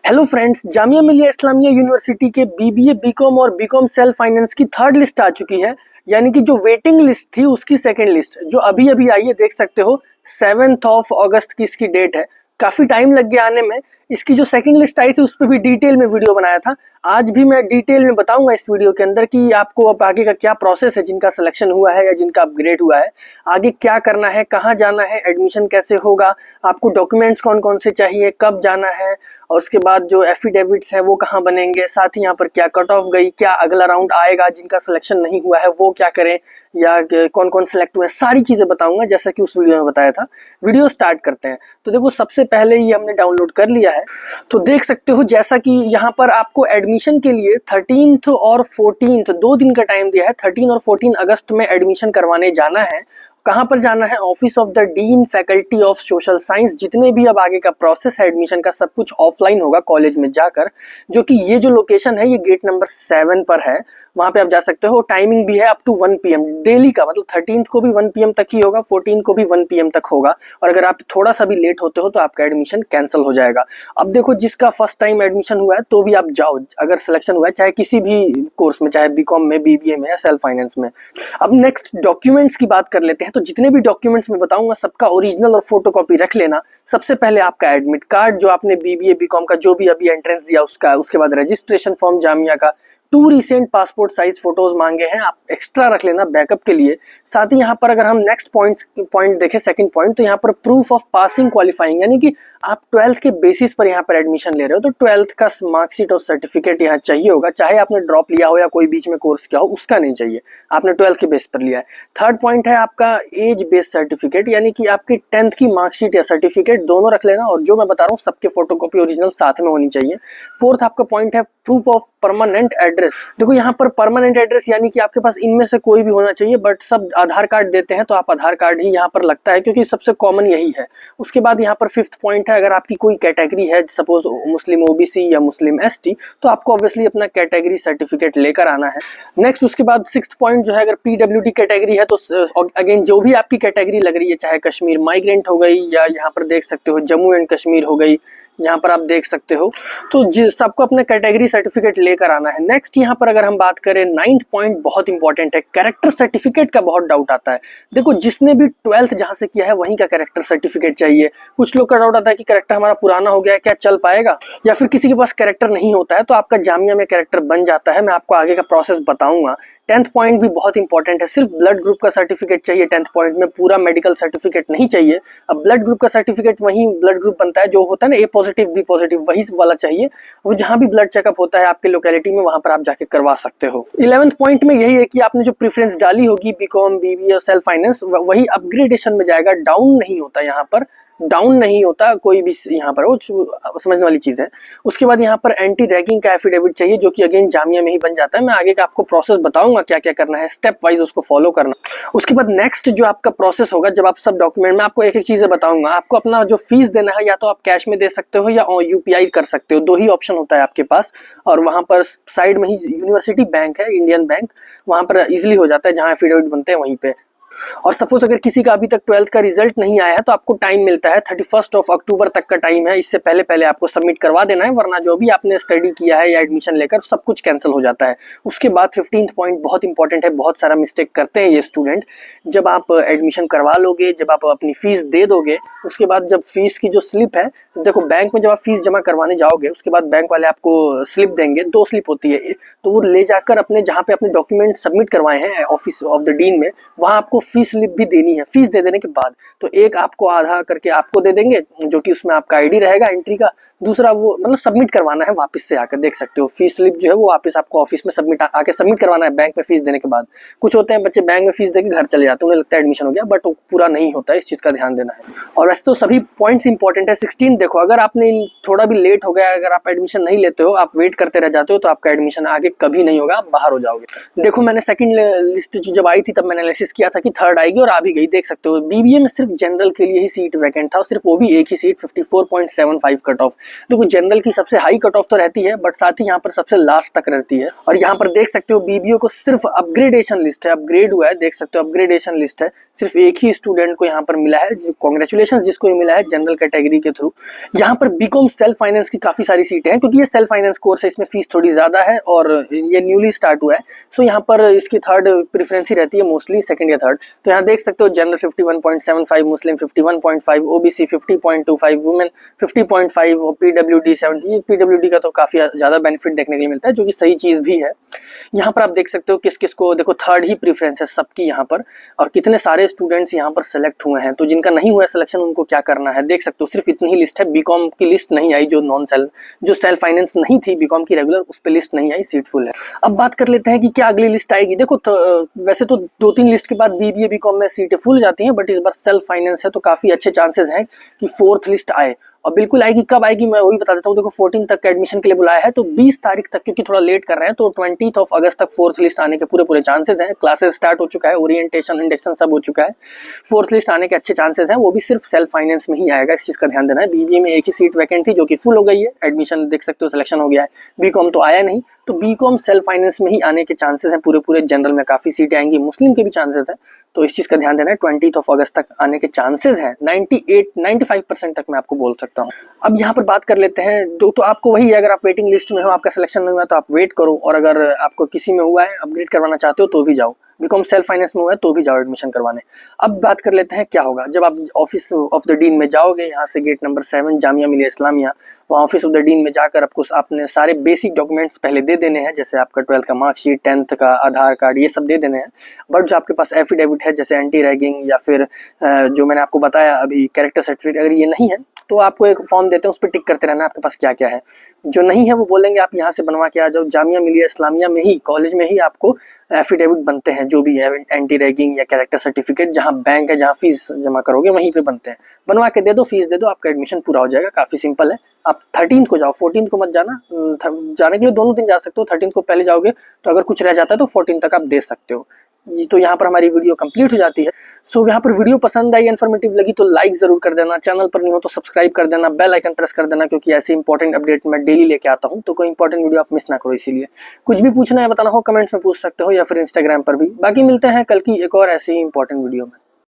Hello friends, Jamia Millia Islamia university के BBA, BCom और BCom self finance की थर्ड लिस्ट आ चुकी है। यानी कि जो वेटिंग लिस्ट थी उसकी सेकंड लिस्ट जो अभी अभी आई है, देख सकते हो 7 अगस्त की इसकी डेट है। काफी टाइम लग गया आने में। इसकी जो सेकंड लिस्ट आई थी उस पर भी डिटेल में वीडियो बनाया था। आज भी मैं डिटेल में बताऊंगा इस वीडियो के अंदर कि आपको अब आगे का क्या प्रोसेस है, जिनका सिलेक्शन हुआ है या जिनका अपग्रेड हुआ है, आगे क्या करना है, कहाँ जाना है, एडमिशन कैसे होगा, आपको डॉक्यूमेंट्स कौन कौन से चाहिए, कब जाना है, और उसके बाद जो एफिडेविट्स है वो कहाँ बनेंगे, साथ ही यहाँ पर क्या कट ऑफ गई, क्या अगला राउंड आएगा, जिनका सिलेक्शन नहीं हुआ है वो क्या करें, या कौन कौन सिलेक्ट हुए, सारी चीजें बताऊंगा जैसा कि उस वीडियो में बताया था। वीडियो स्टार्ट करते हैं। तो देखो, सबसे पहले ही हमने डाउनलोड कर लिया है। तो देख सकते हो जैसा कि यहाँ पर आपको एडमिशन के लिए 13 और 14 2 दिन का टाइम दिया है। 13 और 14 अगस्त में एडमिशन करवाने जाना है। कहाँ पर जाना है? Office of the dean, faculty of social science. जितने भी अब आगे का प्रोसेस है एडमिशन का, सब कुछ ऑफलाइन होगा कॉलेज में जाकर। जो कि ये जो लोकेशन है ये गेट नंबर 7 पर है, वहां पे आप जा सकते हो। टाइमिंग भी है अप टू 1 PM डेली का, मतलब 13 को भी 1 PM तक ही होगा, 14 को भी 1 PM तक होगा। और अगर आप थोड़ा सा भी लेट होते हो तो आपका एडमिशन कैंसिल हो जाएगा। अब देखो, जिसका फर्स्ट टाइम एडमिशन हुआ है तो भी आप जाओ, अगर सिलेक्शन हुआ है, चाहे किसी भी कोर्स में, चाहे बीकॉम में, बीबीए में या सेल्फ फाइनेंस में। अब नेक्स्ट डॉक्यूमेंट्स की बात कर लेते हैं। तो जितने भी डॉक्यूमेंट्स मैं बताऊंगा सबका ओरिजिनल और फोटोकॉपी रख लेना। सबसे पहले आपका एडमिट कार्ड, जो आपने बीबीए बीकॉम का जो भी अभी एंट्रेंस दिया उसका। उसके बाद रजिस्ट्रेशन फॉर्म जामिया का। 2 रिसेंट पासपोर्ट साइज फोटोज मांगे हैं, आप एक्स्ट्रा रख लेना बैकअप के लिए। साथ ही यहाँ पर अगर हम नेक्स्ट पॉइंट देखें, सेकंड पॉइंट, तो यहाँ पर प्रूफ ऑफ पासिंग क्वालिफाइंग, यानी कि आप 12th के बेसिस पर यहाँ पर एडमिशन ले रहे हो तो 12th का मार्कशीट और सर्टिफिकेट यहाँ चाहिए होगा। चाहे आपने ड्रॉप लिया हो या कोई बीच में कोर्स किया हो, उसका नहीं चाहिए, आपने 12th के बेस पर लिया है। थर्ड पॉइंट है आपका एज बेस्ड सर्टिफिकेट, यानी कि आपकी 10th की मार्कशीट या सर्टिफिकेट दोनों रख लेना, और जो मैं बता रहा हूँ सबके फोटोकॉपी ओरिजिनल साथ में होनी चाहिए। फोर्थ आपका पॉइंट है प्रूफ ऑफ परमानेंट एड्रेस। देखो, यहाँ पर परमानेंट एड्रेस यानी कि आपके पास इनमें से कोई भी होना चाहिए, बट सब आधार कार्ड देते हैं तो आप आधार कार्ड ही यहाँ पर लगता है, क्योंकि सबसे कॉमन यही है। उसके बाद यहाँ पर फिफ्थ पॉइंट है, अगर आपकी कोई कैटेगरी है, सपोज मुस्लिम ओबीसी या मुस्लिम एसटी, तो आपको ऑब्वियसली अपना कैटेगरी सर्टिफिकेट लेकर आना है। नेक्स्ट उसके बाद सिक्स्थ पॉइंट जो है, अगर पीडब्ल्यूडी कैटेगरी है तो अगेन जो भी आपकी कैटेगरी लग रही है, चाहे कश्मीर माइग्रेंट हो गई या यहाँ पर देख सकते हो जम्मू एंड कश्मीर हो गई, यहाँ पर आप देख सकते हो, तो सबको अपना कैटेगरी सर्टिफिकेट लेकर आना है। नेक्स्ट यहाँ पर अगर हम बात करें, 9th पॉइंट बहुत इंपॉर्टेंट है, कैरेक्टर सर्टिफिकेट का बहुत डाउट आता है। देखो, जिसने भी 12th जहाँ से किया है वहीं का कैरेक्टर सर्टिफिकेट चाहिए। कुछ लोग का डाउट आता है कि कैरेक्टर हमारा पुराना हो गया है, क्या चल पाएगा, या फिर किसी के पास कैरेक्टर नहीं होता है तो आपका जामिया में कैरेक्टर बन जाता है। मैं आपको आगे का प्रोसेस बताऊंगा। 10th पॉइंट भी बहुत इंपॉर्टेंट है, सिर्फ ब्लड ग्रुप का सर्टिफिकेट चाहिए 10th पॉइंट में, पूरा मेडिकल सर्टिफिकेट नहीं चाहिए। अब ब्लड ग्रुप का सर्टिफिकेट वही ब्लड ग्रुप बनता है जो होता है ना, ए पॉजिटिव बी पॉजिटिव, वही वाला चाहिए। वो जहां भी ब्लड चेकअप होता है आपके लोकेलिटी में, वहां पर आप जाके करवा सकते हो। 11th पॉइंट में यही है कि आपने जो प्रेफरेंस डाली होगी बीकॉम बीबीए और सेल्फ फाइनेंस, वही अपग्रेडेशन में जाएगा, डाउन नहीं होता यहाँ पर, डाउन नहीं होता कोई भी यहाँ पर, वो समझने वाली चीज है। उसके बाद यहाँ पर एंटी रैगिंग का एफिडेविट चाहिए, जो कि अगेन जामिया में ही बन जाता है। मैं आगे का आपको प्रोसेस बताऊंगा क्या क्या करना है, स्टेप वाइज उसको फॉलो करना। उसके बाद नेक्स्ट जो आपका प्रोसेस होगा, जब आप सब डॉक्यूमेंट में, आपको एक एक चीजें बताऊंगा। आपको अपना जो फीस देना है, या तो आप कैश में दे सकते हो या यूपीआई कर सकते हो, 2 ही ऑप्शन होता है आपके पास। और वहां पर साइड में ही यूनिवर्सिटी बैंक है, इंडियन बैंक, वहां पर इजिली हो जाता है, जहां एफिडेविट बनते हैं वहीं पे। और सपोज अगर किसी का अभी तक 12th का रिजल्ट नहीं आया है तो आपको टाइम मिलता है, 31 अक्टूबर तक का टाइम है। इससे पहले पहले आपको सबमिट करवा देना है, वरना जो भी आपने स्टडी किया है या एडमिशन लेकर सब कुछ कैंसिल हो जाता है। उसके बाद 15th पॉइंट बहुत इंपॉर्टेंट है, बहुत सारा मिस्टेक करते हैं ये स्टूडेंट। जब आप एडमिशन करवा लोगे, जब आप अपनी फीस दे दोगे, उसके बाद जब फीस की जो स्लिप है, देखो बैंक में जब आप फीस जमा करवाने जाओगे उसके बाद बैंक वाले आपको स्लिप देंगे, 2 स्लिप होती है, तो वो ले जाकर अपने जहाँ पे अपने डॉक्यूमेंट सबमिट करवाए हैं ऑफिस ऑफ द डीन में, वहाँ आपको फीस स्लिप भी देनी है। फीस दे देने के बाद तो एक आपको आधा करके आपको दे देंगे, जो कि उसमें आपका आईडी रहेगा एंट्री का। दूसरा वो मतलब सबमिट करवाना है वापस से आकर, देख सकते हो फीस स्लिप जो है वो वापस आपको ऑफिस में आके सबमिट करवाना है बैंक में फीस देने के बाद। कुछ होते हैं बच्चे बैंक में फीस देके घर चले जाते हैं, उन्हें लगता है एडमिशन हो गया, बट वो पूरा नहीं होता है, इस चीज का ध्यान देना है। और वैसे तो सभी पॉइंट्स इंपॉर्टेंट है। 16 देखो, अगर आपने थोड़ा भी लेट हो गया, अगर आप एडमिशन नहीं लेते हो, आप वेट करते रह जाते हो, तो आपका एडमिशन आगे कभी नहीं होगा, आप बाहर हो जाओगे। देखो, मैंने सेकंड लिस्ट जब आई थी तब मैंने एनालिसिस किया था कि थर्ड आएगी और आ भी गई, देख सकते हो। बीबीए में सिर्फ जनरल के लिए ही सीट वैकेंट था और सिर्फ वो भी एक ही सीट, 54.75 कट ऑफ। देखो जनरल की सबसे हाई कट ऑफ तो रहती है, बट साथ ही यहाँ पर सबसे लास्ट तक रहती है। और यहाँ पर देख सकते हो बीबीए को सिर्फ अपग्रेडेशन लिस्ट है, अपग्रेड हुआ है, देख सकते हो अपग्रेडेशन लिस्ट है, सिर्फ एक ही स्टूडेंट को यहाँ पर मिला है। कांग्रेचुलेशन जिसको मिला है जनरल कैटेगरी के थ्रू। यहाँ पर बीकॉम सेल्फ फाइनेंस की काफी सारी सीटें हैं, क्योंकि ये सेल्फ फाइनेंस कोर्स है, इसमें फीस थोड़ी ज्यादा है और ये न्यूली स्टार्ट हुआ है। सो यहाँ पर इसकी थर्ड प्रेफरेंस ही रहती है मोस्टली, सेकंड या थर्ड। तो यहाँ देख सकते हो जनरल 51.75, मुस्लिम 51.5, ओबीसी 50.25, वुमेन 50.5 और पीडब्ल्यूडी 70। पीडब्ल्यूडी का तो काफी ज्यादा बेनिफिट देखने के लिए मिलता है, जो कि सही चीज भी है। यहाँ पर आप देख सकते हो किस किस को, देखो थर्ड ही प्रेफरेंस है सबकी यहाँ पर, और कितने सारे स्टूडेंट्स यहाँ पर सेलेक्ट हुए हैं। तो जिनका नहीं हुआ है सिलेक्शन उनको क्या करना है, देख सकते हो सिर्फ इतनी ही लिस्ट है। बीकॉम की लिस्ट नहीं आई, जो सेल्फ फाइनेंस नहीं थी बीकॉम की रेगुलर, उस पर लिस्ट नहीं आई, सीट फुल है। अब बात कर लेते हैं कि क्या अगली लिस्ट आएगी। देखो वैसे तो 2-3 लिस्ट के बाद बीबीए बीकॉम में सीटें फुल जाती हैं, बट इस बार सेल्फ फाइनेंस है तो काफी अच्छे चांसेस हैं कि फोर्थ लिस्ट आए। और बिल्कुल आएगी, कब आएगी मैं वही बता देता हूँ। देखो 14 तक का एडमिशन के लिए बुलाया है, तो 20 तारीख तक, क्योंकि थोड़ा लेट कर रहे हैं, तो 20 अगस्त तक फोर्थ लिस्ट आने के पूरे चांसेस हैं। क्लासेस स्टार्ट हो चुका है, ओरिएंटेशन इंडक्शन सब हो चुका है, फोर्थ लिस्ट आने के अच्छे चांसेस हैं। वो भी सिर्फ सेल्फ फाइनेंस में ही आएगा, इस चीज का ध्यान देना है। बीबीए में एक ही सीट वैकेंट थी जो कि फुल हो गई है, एडमिशन देख सकते हो सिलेक्शन हो गया है। बीकॉम तो आया नहीं, तो बीकॉम सेल्फ फाइनेंस में ही आने के चांसेस हैं पूरे। जनरल में काफी सीटें आएंगी, मुस्लिम के भी चांसेस हैं, तो इस चीज का ध्यान देना है। 20 अगस्त तक आने के चांसेस हैं, 98-95% तक मैं आपको बोल सकता हूँ। अब यहाँ पर बात कर लेते हैं, तो आपको वही है, अगर आप वेटिंग लिस्ट में हो, आपका सिलेक्शन नहीं हुआ तो आप वेट करो, और अगर आपको किसी में हुआ है, अपग्रेड करवाना चाहते हो तो भी जाओ। बीकॉम सेल्फ फाइनेंस में हुआ है तो भी जाओ एडमिशन करवाने। अब बात कर लेते हैं क्या होगा जब आप ऑफिस ऑफ द डीन में जाओगे। यहाँ से गेट नंबर 7 जामिया मिलिया इस्लामिया, वहाँ ऑफिस ऑफ द डीन में जाकर आपको अपने सारे बेसिक डॉक्यूमेंट्स पहले दे देने हैं, जैसे आपका 12th का मार्कशीट, 10th का आधार कार्ड, ये सब दे देने हैं। बट जो आपके पास एफिडेविट है, जैसे एंटी रैगिंग या फिर जो मैंने आपको बताया अभी कैरेक्टर सर्टिफिकेट, अगर ये नहीं है तो आपको एक फॉर्म देते हैं, उस पर टिक करते रहना आपके पास क्या क्या है। जो नहीं है वो बोलेंगे आप यहाँ से बनवा के आ जाओ। जामिया मिलिया इस्लामिया में ही, कॉलेज में ही आपको एफिडेविट बनते हैं, जो भी है एंटी रैगिंग या कैरेक्टर सर्टिफिकेट, जहाँ बैंक है, जहाँ फीस जमा करोगे वहीं पे बनते हैं। बनवा के दे दो, फीस दे दो, आपका एडमिशन पूरा हो जाएगा। काफी सिंपल है। आप 13th को जाओ, 14th को मत जाना। जाने के लिए दोनों दिन जा सकते हो, 13th को पहले जाओगे तो अगर कुछ रह जाता है तो 14 तक आप दे सकते हो। तो यहाँ पर हमारी वीडियो कंप्लीट हो जाती है। सो यहाँ पर वीडियो पसंद आई, इन्फॉर्मेटिव लगी तो लाइक जरूर कर देना, चैनल पर नहीं हो तो सब्सक्राइब कर देना, बेल आइकन प्रेस कर देना, क्योंकि ऐसे इंपॉर्टेंट अपडेट मैं डेली लेके आता हूँ, तो कोई इंपॉर्टेंट वीडियो आप मिस ना करो। इसीलिए कुछ भी पूछना है बताना हो कमेंट्स में पूछ सकते हो, या फिर इंस्टाग्राम पर भी। बाकी मिलते हैं कल की एक और ऐसी ही इंपॉर्टेंट वीडियो में।